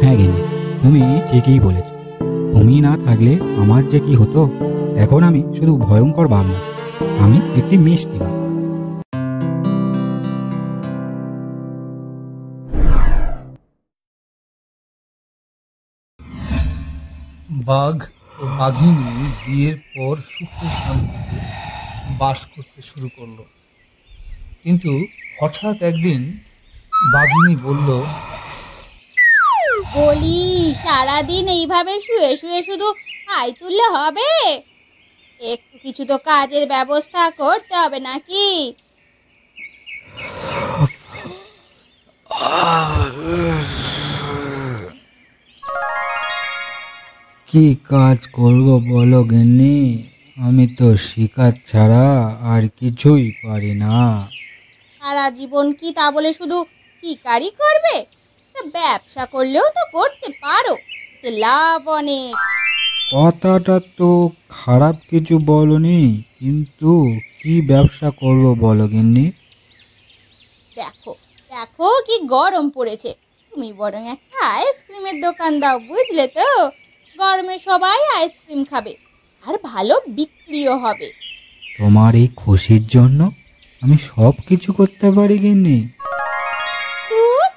হ্যাঁ গিন্নি, তুমি ঠিকই বলেছ। তুমি না থাকলে আমার যে কি হতো। এখন আমি শুধু ভয়ঙ্কর বাঘ না, আমি একটি মিষ্টি বাঘ। বাঘ ও বাঘিনী বিয়ের পর সুখে শান্তিতে বাস করতে শুরু করলো। কিন্তু হঠাৎ একদিন বাঘিনী বলল, বলি সারাদিন এইভাবে শুয়ে শুয়ে শুধু আয় তুললে হবে? একটু কিছু তো কাজের ব্যবস্থা করতে হবে নাকি? কি কাজ করব বলো গিন্নি? আমি তো শিকার ছাড়া আর কিছুই পারি না। সারা জীবন কি তা বলে শুধু শিকারই করবে? তা ব্যবসা করলেও তো করতে পারো, এতে লাভ অনেক। কথাটা তো খারাপ কিছু বলনি, কিন্তু কি ব্যবসা করব বলো গিন্নি? দেখো দেখো কি গরম পড়েছে, তুমি বরং একটা আইসক্রিমের দোকান দাও, বুঝলে তো? গরমে সবাই আইসক্রিম খাবে আর ভালো বিক্রিও হবে। তোমার এই খুশির জন্য আমি সব কিছু করতে পারি গিন্নি। ধুর,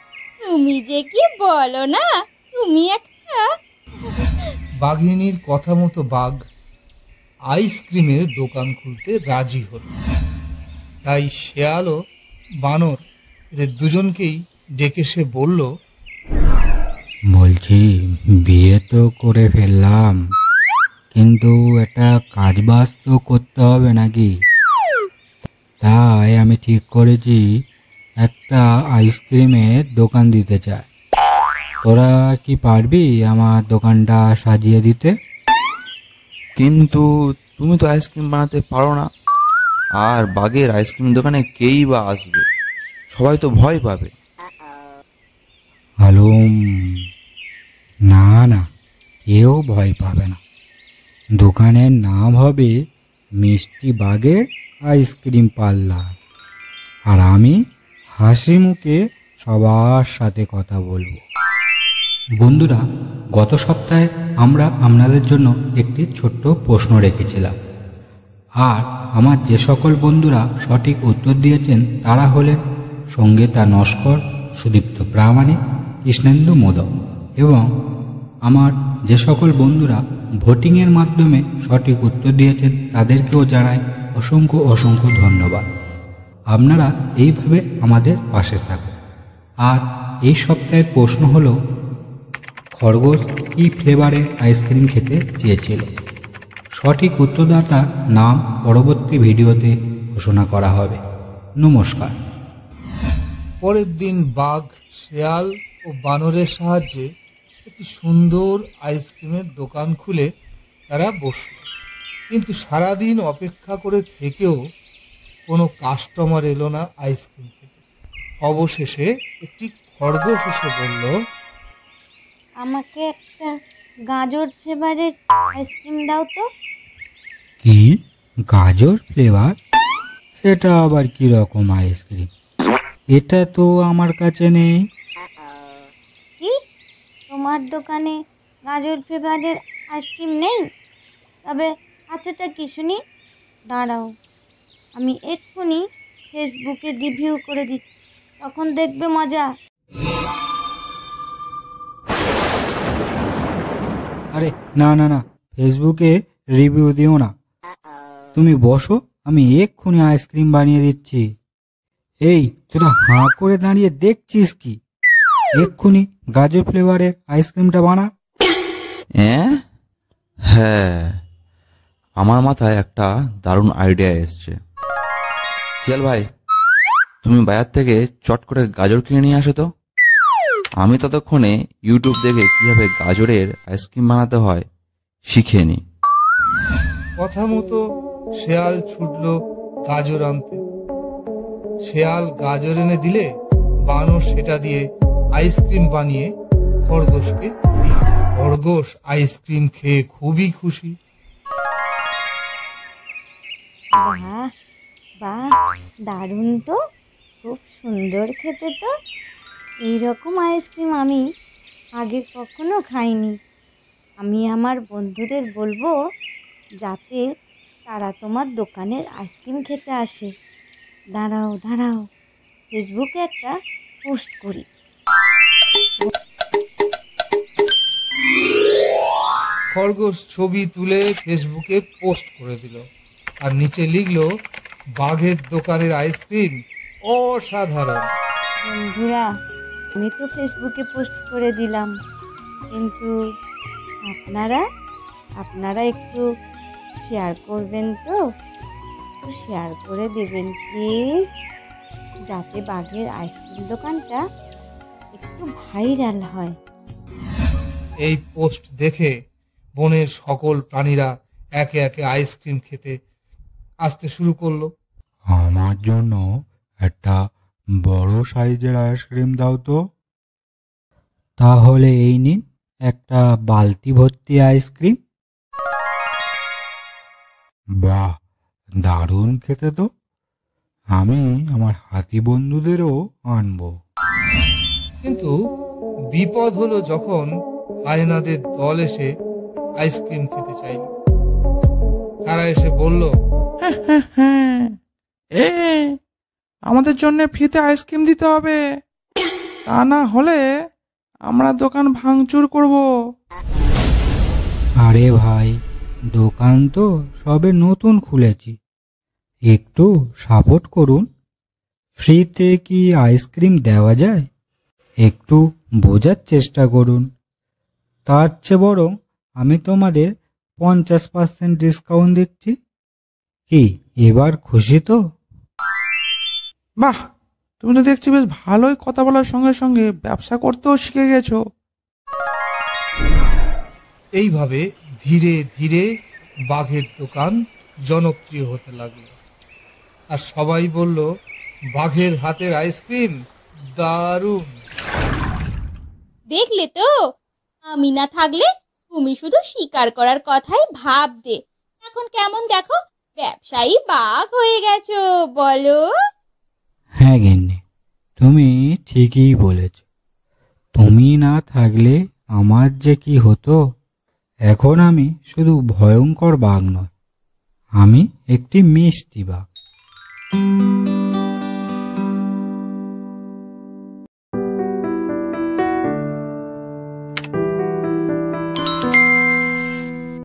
তুমি যে কি বলো না, তুমি একটা বাঘিনীর কথা মতো বাঘ আইসক্রিমের দোকান খুলতে রাজি হলো। তাই শেয়াল ও বানর এদের দুজনকেই ডেকে সে বলল, বলছি, বিয়ে তো করে ফেললাম, কিন্তু একটা কাজ বাজ তো করতে হবে নাকি? তাই আমি ঠিক করেছি একটা আইসক্রিমের দোকান দিতে চাই। তোরা কি পারবি আমার দোকানটা সাজিয়ে দিতে? কিন্তু তুমি তো আইসক্রিম বানাতে পারো না, আর বাঘের আইসক্রিম দোকানে কেই বা আসবে, সবাই তো ভয় পাবে। হালুম, না না, কেউ ভয় পাবে না। দোকানের নাম হবে মিষ্টি বাঘের আইসক্রিম পার্লার, আর আমি হাসি মুখে সবার সাথে কথা বলবো। বন্ধুরা, গত সপ্তাহে আমরা আপনাদের জন্য একটি ছোট্ট প্রশ্ন রেখেছিলাম, আর আমার যে সকল বন্ধুরা সঠিক উত্তর দিয়েছেন তারা হলেন সঙ্গীতা নস্কর, সুদীপ্ত প্রামাণিক, কৃষ্ণেন্দু মোদক। এবং আমার যে সকল বন্ধুরা ভোটিংয়ের মাধ্যমে সঠিক উত্তর দিয়েছেন তাদেরকেও জানাই অসংখ্য অসংখ্য ধন্যবাদ। আপনারা এইভাবে আমাদের পাশে থাকুন। আর এই সপ্তাহের প্রশ্ন হলো, খরগোশ কী ফ্লেভারের আইসক্রিম খেতে চেয়েছিল? সঠিক উত্তরদাতার নাম পরবর্তী ভিডিওতে ঘোষণা করা হবে। নমস্কার। পরের দিন বাঘ শেয়াল ও বানরের সাহায্যে একটি সুন্দর আইসক্রিমের দোকান খুলে তারা বসল। কিন্তু সারাদিন অপেক্ষা করে থেকেও কোনো কাস্টমার এলো না আইসক্রিম খেতে। অবশেষে একটি খরগোশ এসে বলল, আমাকে একটা গাজর ফ্লেভারের আইসক্রিম দাও তো। কি, গাজর ফ্লেভার? সেটা আবার কি রকম আইসক্রিম? এটা তো আমার কাছে নেই। কি, তোমার দোকানে গাজর ফ্লেভারের আইসক্রিম নেই? তবে আচ্ছাটা কি শুনি, দাঁড়াও, আমি এক্ষুনি ফেসবুকে রিভিউ করে দিচ্ছি, তখন দেখবে মজা। আরে না না না, ফেসবুকে রিভিউ দিও না। তুমি বসো, আমি এক্ষুনি আইসক্রিম বানিয়ে দিচ্ছি। এই, তোরা হাঁ করে দাঁড়িয়ে দেখছিস কি? এক্ষুনি গাজর ফ্লেভারের আইসক্রিমটা বানা। হ্যাঁ, আমার মাথায় একটা দারুণ আইডিয়া এসছে। শিয়াল ভাই, তুমি বাজার থেকে চট করে গাজর কিনে নিয়ে আসো তো। আমি ততক্ষণে ইউটিউব দেখে কিভাবে গাজরের আইসক্রিম বানাতে হয় শিখে নিই। কথা মতো শেয়াল ছুটল গাজর আনতে। শেয়াল গাজর এনে দিলে বানর সেটা দিয়ে আইসক্রিম বানিয়ে খরগোশকে দিল। খরগোশ আইসক্রিম খেয়ে খুবই খুশি। বাহ বাহ, দারুণ তো, খুব সুন্দর খেতে তো। এইরকম আইসক্রিম আমি আগে কখনো খাইনি। আমি আমার বন্ধুদের বলবো যাতে তারা তোমার দোকানের আইসক্রিম খেতে আসে। দাঁড়াও দাঁড়াও, ফেসবুকে একটা পোস্ট করি। খরগোশ ছবি তুলে ফেসবুকে পোস্ট করে দিল আর নিচে লিখলো, বাঘের দোকানের আইসক্রিম অসাধারণ। বন্ধুরা, আমি তো ফেসবুকে পোস্ট করে দিলাম, কিন্তু আপনারা আপনারা একটু শেয়ার করবেন তো? একটু শেয়ার করে দেবেন প্লিজ, যাতে বাঘের আইসক্রিম দোকানটা একটু ভাইরাল হয়। এই পোস্ট দেখে বনের সকল প্রাণীরা একে একে আইসক্রিম খেতে আসতে শুরু করলো। আমার জন্য একটা বড় সাইজের আইসক্রিম দাও তো। তাহলে এই নিন একটা বালতি ভর্তি আইসক্রিম। বাহ, দারুণ খেতে তো। আমি আমার হাতি বন্ধুদেরও আনবো। কিন্তু বিপদ হলো যখন হায়নাদের দল এসে আইসক্রিম খেতে চাইল। তারা এসে বলল, আমাদের জন্য ফ্রিতে আইসক্রিম দিতে হবে, তা না হলে আমরা দোকান ভাঙচুর করব। আরে ভাই, দোকান তো সবে নতুন খুলেছি, একটু সাপোর্ট করুন। ফ্রিতে কি আইসক্রিম দেওয়া যায়? একটু বোঝার চেষ্টা করুন। তার চেয়ে বরং আমি তোমাদের 50% ডিসকাউন্ট দিচ্ছি। কি এবার খুশি তো? বাহ, তুমি তো দেখছি বেশ ভালোই কথা বলার সঙ্গে সঙ্গে ব্যবসা করতেও শিখে গেছো। এইভাবে ধীরে ধীরে বাঘের দোকান জনপ্রিয় হতে লাগলো। আর সবাই বলল, বাঘের হাতের আইসক্রিম দারুণ। দেখলে তো, আমি না থাকলে তুমি শুধু শিকার করার কথাই ভাবতে, এখন কেমন দেখো, ব্যবসায়ী বাঘ হয়ে গেছো বলো। হ্যাঁ গিন্নি, তুমি ঠিকই বলেছ। তুমি না থাকলে আমার যে কি হতো। এখন আমি শুধু ভয়ঙ্কর বাঘ নয়, আমি একটি মিষ্টি বাঘ।